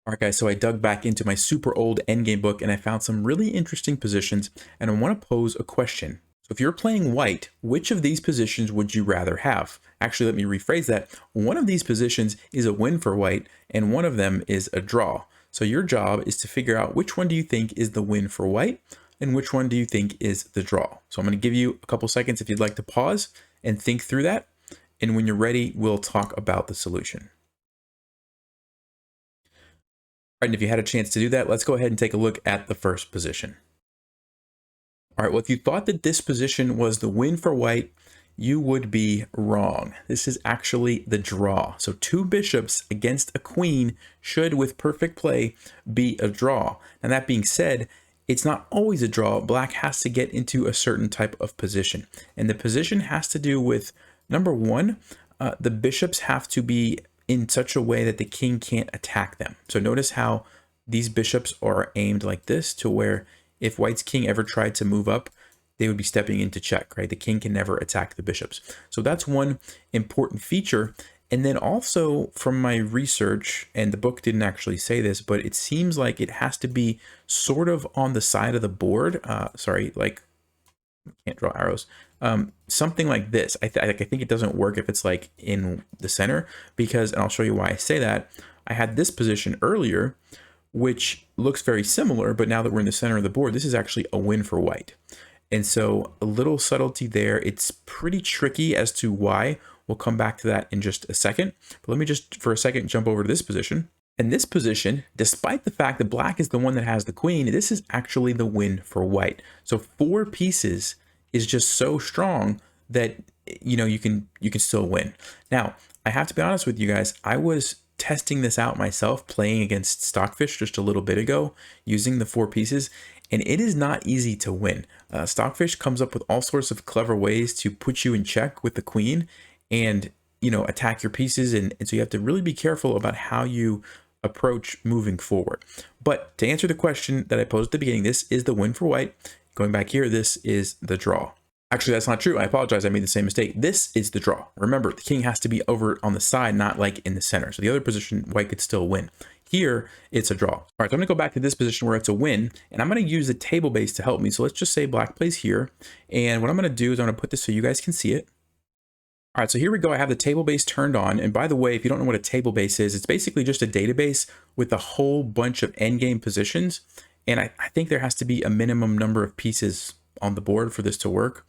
All right, guys, so I dug back into my super old Endgame book and I found some really interesting positions, and I want to pose a question. So if you're playing white, which of these positions would you rather have? Actually, let me rephrase that. One of these positions is a win for white, and one of them is a draw. So your job is to figure out which one do you think is the win for white, and which one do you think is the draw. So I'm going to give you a couple seconds if you'd like to pause and think through that. And when you're ready, we'll talk about the solution. All right, and if you had a chance to do that, let's go ahead and take a look at the first position. All right, well, if you thought that this position was the win for white, you would be wrong. This is actually the draw. So two bishops against a queen should, with perfect play, be a draw. And that being said, it's not always a draw. Black has to get into a certain type of position. And the position has to do with, number one, the bishops have to be in such a way that the king can't attack them. So notice how these bishops are aimed like this, to where if white's king ever tried to move up, they would be stepping into check, right? The king can never attack the bishops. So that's one important feature. And then also from my research, and the book didn't actually say this, but it seems like it has to be sort of on the side of the board. Sorry, like, can't draw arrows. Something like this. I think it doesn't work if it's like in the center, because, and I'll show you why I say that. I had this position earlier, which looks very similar, but now that we're in the center of the board, this is actually a win for white. And so a little subtlety there. It's pretty tricky as to why. We'll come back to that in just a second. But let me just for a second jump over to this position. And this position, despite the fact that black is the one that has the queen, this is actually the win for white. So 4 pieces is just so strong that you can still win. Now, I have to be honest with you guys. I was testing this out myself, playing against Stockfish just a little bit ago, using the 4 pieces, and it is not easy to win. Stockfish comes up with all sorts of clever ways to put you in check with the queen and attack your pieces, and so you have to really be careful about how you approach moving forward. But to answer the question that I posed at the beginning, this is the win for white. Going back here, this is the draw. Actually, that's not true. I apologize. I made the same mistake. This is the draw. Remember, the king has to be over on the side, not like in the center. So the other position, white could still win. Here, it's a draw. All right, so I'm going to go back to this position where it's a win, and I'm going to use the table base to help me. So let's just say black plays here. And what I'm going to do is I'm going to put this so you guys can see it. All right, so here we go. I have the table base turned on. And by the way, if you don't know what a table base is, it's basically just a database with a whole bunch of endgame positions. And I think there has to be a minimum number of pieces on the board for this to work.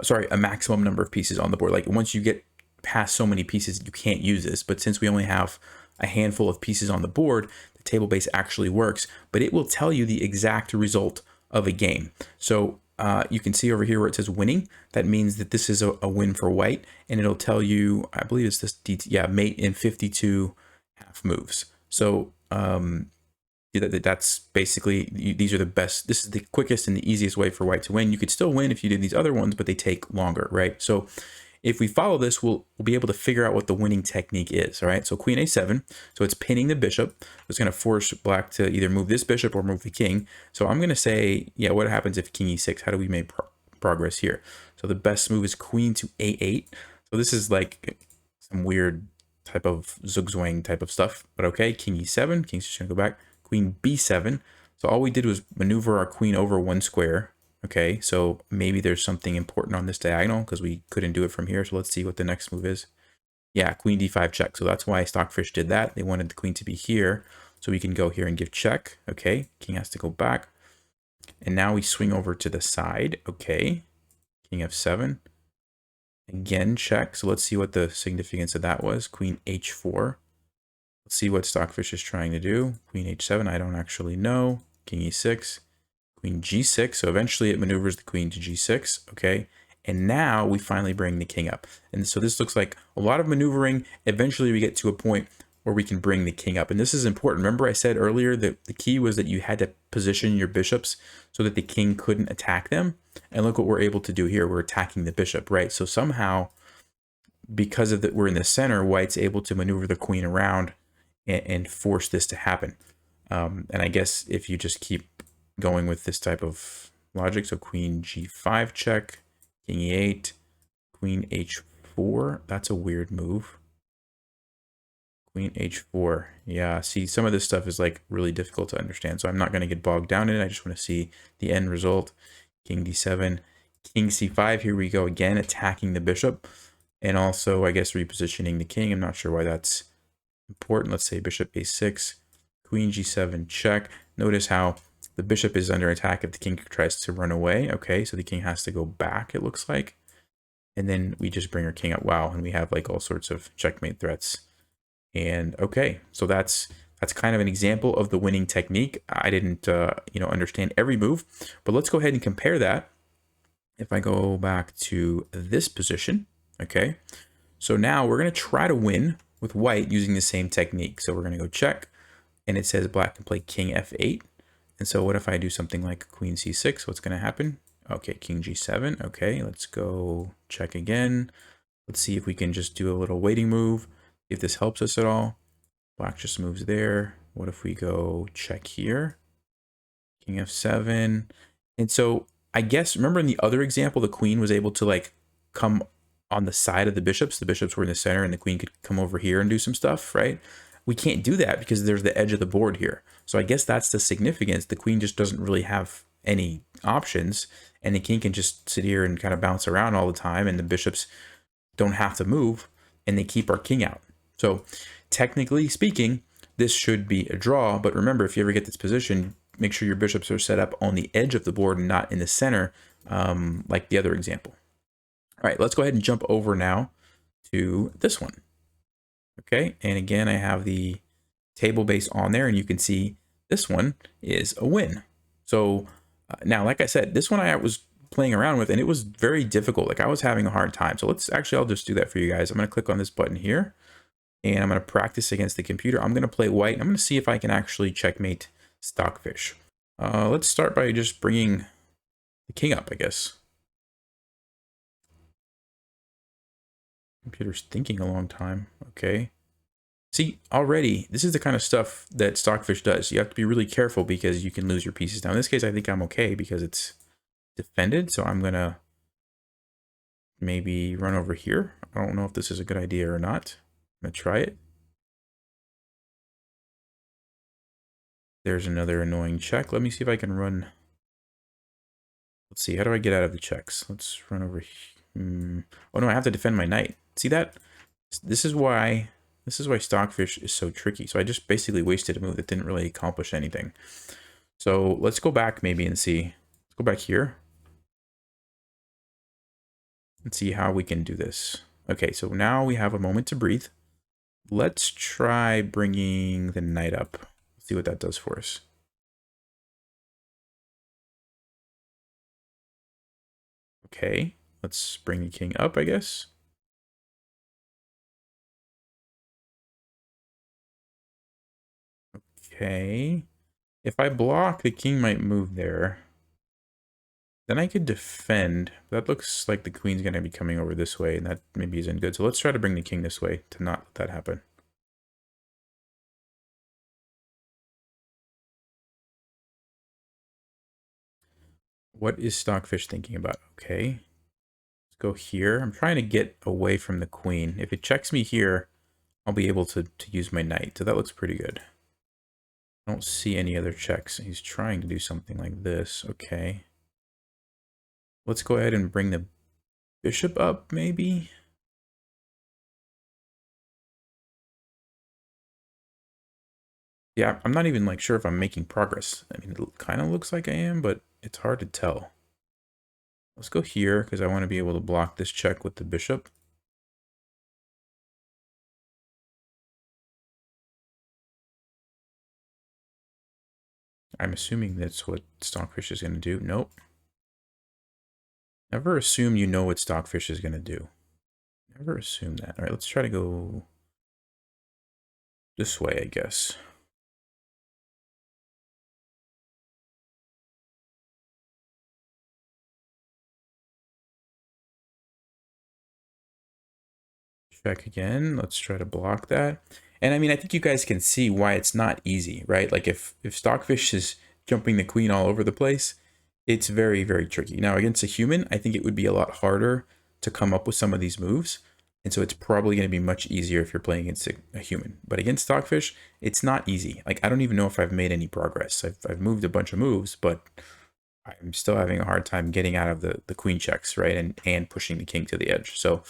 Sorry, a maximum number of pieces on the board. Like once you get past so many pieces, you can't use this. But since we only have a handful of pieces on the board, the table base actually works. But it will tell you the exact result of a game. So you can see over here where it says winning. That means that this is a win for white, and it'll tell you, I believe it's this, yeah, mate in 52 half moves. So that's basically, these are the best. This is the quickest and the easiest way for white to win. You could still win if you did these other ones, but they take longer, right? So if we follow this, we'll be able to figure out what the winning technique is. All right, so queen a7, so it's pinning the bishop. It's going to force black to either move this bishop or move the king. So I'm going to say, yeah, what happens if king e6? How do we make progress here? So the best move is queen to a8. So this is like some weird type of zugzwang type of stuff, but okay. King e7, king's just going to go back. Queen b7. So all we did was maneuver our queen over 1 square. Okay, so maybe there's something important on this diagonal because we couldn't do it from here. So let's see what the next move is. Yeah, queen d5 check. So that's why Stockfish did that. They wanted the queen to be here. So we can go here and give check. Okay, king has to go back. And now we swing over to the side. Okay, king f7. Again, check. So let's see what the significance of that was. Queen h4. Let's see what Stockfish is trying to do. Queen h7, I don't actually know. King e6. Queen g6, so eventually it maneuvers the queen to g6, okay? And now we finally bring the king up. And so this looks like a lot of maneuvering. Eventually we get to a point where we can bring the king up. And this is important. Remember I said earlier that the key was that you had to position your bishops so that the king couldn't attack them. And look what we're able to do here. We're attacking the bishop, right? So somehow, because of that, we're in the center, white's able to maneuver the queen around and force this to happen. And I guess if you just keep going with this type of logic, so queen g5 check, king e8, queen h4, that's a weird move. Queen h4. Yeah, see, some of this stuff is like really difficult to understand, so I'm not going to get bogged down in it. I just want to see the end result. King d7, king c5. Here we go again, attacking the bishop, and also, I guess, repositioning the king. I'm not sure why that's important. Let's say bishop a6, queen g7, check. Notice how the bishop is under attack if the king tries to run away. Okay, so the king has to go back, it looks like. And then we just bring our king up. Wow, and we have like all sorts of checkmate threats. And okay, so that's kind of an example of the winning technique. I didn't understand every move, but let's go ahead and compare that. If I go back to this position, okay, so now we're going to try to win with white using the same technique. So we're going to go check, and it says black can play king f8. And so what if I do something like queen c6? What's going to happen? Okay, king g7. Okay, let's go check again. Let's see if we can just do a little waiting move, if this helps us at all. Black just moves there. What if we go check here? King f7. And so I guess, remember in the other example, the queen was able to like come on the side of the bishops. The bishops were in the center and the queen could come over here and do some stuff, right? We can't do that because there's the edge of the board here. So I guess that's the significance. The queen just doesn't really have any options, and the king can just sit here and kind of bounce around all the time, and the bishops don't have to move, and they keep our king out. So technically speaking, this should be a draw, but remember, if you ever get this position, make sure your bishops are set up on the edge of the board and not in the center, like the other example. All right, let's go ahead and jump over now to this one. Okay, and again, I have the table base on there, and you can see this one is a win. So now, like I said, this one I was playing around with, and it was very difficult. Like I was having a hard time. So let's actually, I'll just do that for you guys. I'm going to click on this button here, and I'm going to practice against the computer. I'm going to play white. I'm going to see if I can actually checkmate Stockfish. Let's start by just bringing the king up, I guess. Computer's thinking a long time. Okay. See, already, this is the kind of stuff that Stockfish does. You have to be really careful because you can lose your pieces. Now, in this case, I think I'm okay because it's defended. So I'm going to maybe run over here. I don't know if this is a good idea or not. I'm going to try it. There's another annoying check. Let me see if I can run. Let's see. How do I get out of the checks? Let's run over here. Oh, no, I have to defend my knight. See that? This is why Stockfish is so tricky. So I just basically wasted a move that didn't really accomplish anything. So let's go back maybe and see. Let's go back here and see how we can do this. Okay, so now we have a moment to breathe. Let's try bringing the knight up. See what that does for us. Okay, let's bring the king up, I guess. Okay, if I block, the king might move there. Then I could defend. That looks like the queen's going to be coming over this way, and that maybe isn't good. So let's try to bring the king this way to not let that happen. What is Stockfish thinking about? Okay, let's go here. I'm trying to get away from the queen. If it checks me here, I'll be able to use my knight. So that looks pretty good. I don't see any other checks. He's trying to do something like this. Okay. Let's go ahead and bring the bishop up, maybe. Yeah, I'm not even like sure if I'm making progress. I mean, it kind of looks like I am, but it's hard to tell. Let's go here because I want to be able to block this check with the bishop. I'm assuming that's what Stockfish is going to do. Nope. Never assume you know what Stockfish is going to do. Never assume that. All right, let's try to go this way, I guess. Check again. Let's try to block that. And I mean, I think you guys can see why it's not easy, right? Like if Stockfish is jumping the queen all over the place, it's very, very tricky. Now against a human, I think it would be a lot harder to come up with some of these moves. And so it's probably going to be much easier if you're playing against a human. But against Stockfish, it's not easy. Like, I don't even know if I've made any progress. I've moved a bunch of moves, but I'm still having a hard time getting out of the queen checks, right? And pushing the king to the edge. So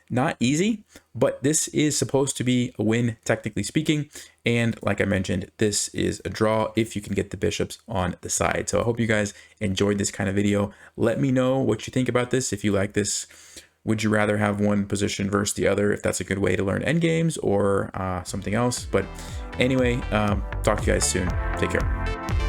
not easy, but this is supposed to be a win, technically speaking. And like I mentioned, this is a draw if you can get the bishops on the side. So I hope you guys enjoyed this kind of video. Let me know what you think about this. If you like this, would you rather have one position versus the other, if that's a good way to learn endgames, or something else? But anyway, talk to you guys soon. Take care.